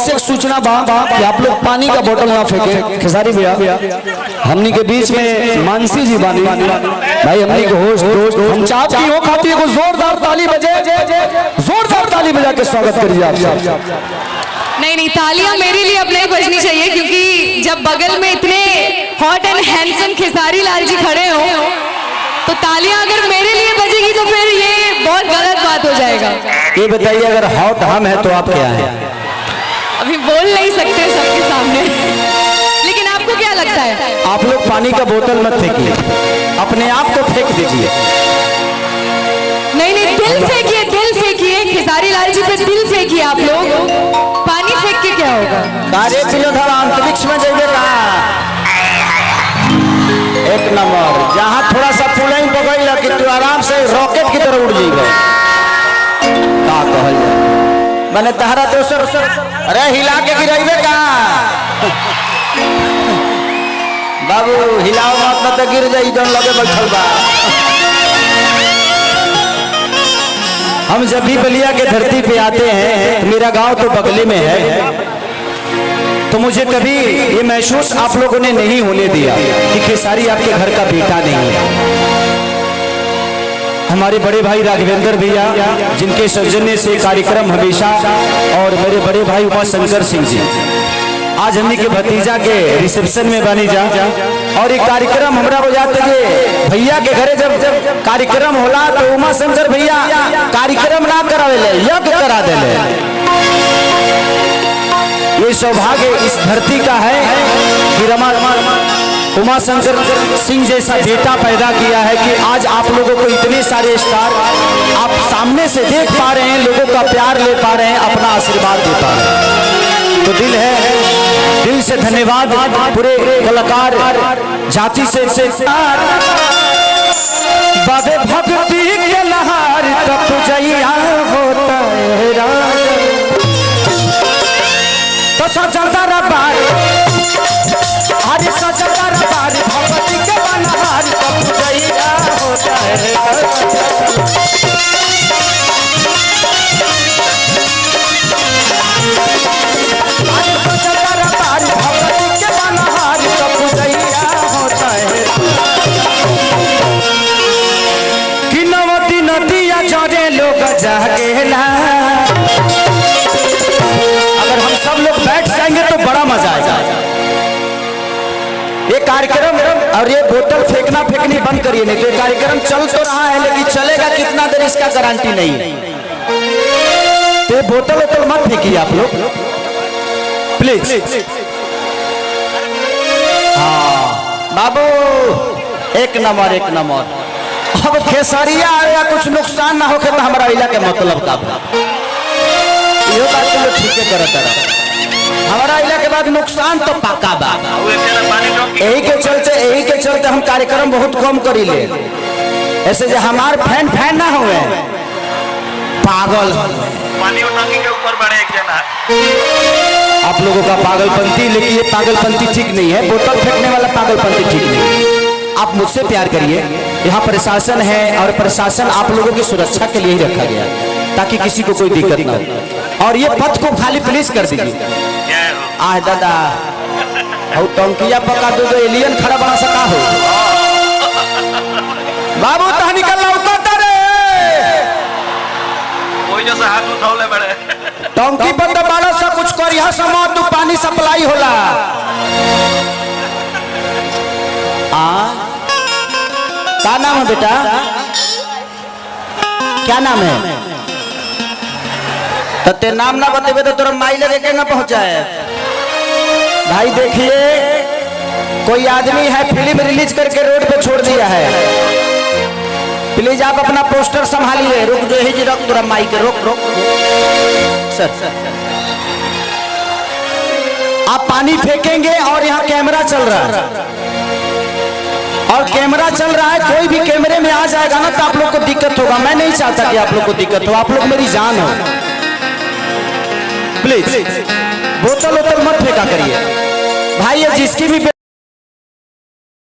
आवश्यक सूचना बा कि आप लोग पानी का बोतल ना फेंके। खेसारी भैया हमनी के बीच में मानसी जी बानी भाई, हमनी के होस्ट दोस्त, हम चाहते हो खाती को जोरदार ताली बजे, जोरदार ताली बजा के स्वागत करिए आप सब। नहीं, तालियां मेरे लिए अब नहीं बजनी चाहिए, क्योंकि जब बगल में इतने hot and handsome Khesari Lal ji खड़े हो तो तालियां अगर मेरे लिए बजेगी तो फिर ये बहुत गलत बात हो जाएगा। ये बताइए, अगर हॉट हम है तो आप क्या है? अभी बोल नहीं सकते सबके सामने, लेकिन आपको क्या लगता है? आप लोग पानी का बोतल मत फेंकिए, अपने आप को फेंक दीजिए। नहीं, दिल फेंकिए, दिल फेंकिए, खेसारी लाल जी पे दिल फेंकिए। आप लोग पानी फेंक के क्या होगा? कार्य चिन्ह अंतरिक्ष में जाइए का एक नंबर, जहाँ थोड़ा सा पुलई पकड़ कि तू आराम से रॉकेट की तरह उड़ जाएगा। का कहल जाए मैंने तहरा दोसर, अरे हिला के गिराइबे का बाबू, हिलाओ मत न तो गिर जाई जौन लगे बैठल बा। हम जब भी बलिया के धरती पे आते हैं, मेरा गांव तो बगले में है, तो मुझे कभी ये महसूस आप लोगों ने नहीं होने दिया कि खेसारी आपके घर का बेटा नहीं है। हमारे बड़े भाई राघवेंद्र भैया, जिनके सौजन्य से कार्यक्रम हमेशा, और मेरे बड़े भाई उमाशंकर सिंह जी, आज हमने के भतीजा के रिसेप्शन में बनी जा, और एक कार्यक्रम हमारा हो जाते थे भैया के घरे। जब कार्यक्रम होला तो उमाशंकर भैया कार्यक्रम ना करावेले, यज्ञ करा देले। ये सौभाग्य इस धरती का है कि उमाशंकर सिंह जैसा बेटा पैदा किया है कि आज आप लोगों को इतने सारे स्टार आप सामने से देख पा रहे हैं, लोगों का प्यार ले पा रहे हैं, अपना आशीर्वाद दे पा रहे हैं। तो दिल से धन्यवाद पूरे कलाकार जाति से बाबे भक्ति के लहार तप जइया होता है तो सजदा रबार, अरे सजदा रबार भगवती के बनहार तप जइया होता है। अगर हम सब लोग बैठ जाएंगे तो बड़ा मजा आएगा। ये कार्यक्रम और ये बोतल फेंकना फेंकनी बंद करिए, नहीं तो ये कार्यक्रम चल तो रहा है लेकिन चलेगा कितना देर इसका गारंटी नहीं है। तो ये बोतल मत फेंकिए आप लोग प्लीज। हाँ बाबू, एक नंबर, एक नंबर। अब खेसारिया आया कुछ नुकसान ना हो के तो हमारा इला के मतलब का ये बात तो ठीक है करत रहा। हमारा इला के बाद नुकसान तो पक्का बा। यही के चलते हम कार्यक्रम बहुत कम करी ले, ऐसे जो हमार फैन ना हुए पागल पानी उठाने के ऊपर बड़े एक जना आप लोगों का पागलपंती, लेकिन ये पागलपंती ठीक नहीं है, बोतल फेंकने वाला पागलपंती ठीक नहीं है। आप मुझसे प्यार करिए, यहाँ प्रशासन है और प्रशासन आप लोगों की सुरक्षा के लिए ही रखा गया ताकि किसी को कोई दिक्कत ना हो। और ये पथ को खाली प्लीज कर दीजिए। आह दादा टंकिया पका दो, एलियन खड़ा बना सका हो बाबू, तह निकल हाथ उठौले बड़े टंकी पर तो बारह सा कुछ कर, यहाँ समा तू पानी सप्लाई होला। क्या नाम है बेटा, क्या नाम है? तो ते नाम ना बतेबे तो तोरा माई लगे के ना पहुंचाए। भाई देखिए, कोई आदमी है फिल्म रिलीज करके रोड पे छोड़ दिया है, प्लीज आप अपना पोस्टर संभालिए। रुक जो ही रख, तोरा माई के रोक सर। आप पानी फेंकेंगे और यहाँ कैमरा चल रहा है, और कैमरा चल रहा है, कोई भी कैमरे में आ जाएगा ना तो आप लोग को दिक्कत होगा। मैं नहीं चाहता कि आप लोग को दिक्कत हो, आप लोग मेरी जान हो। प्लीज बोतल मत फेंका करिए भाई, ये जिसकी भी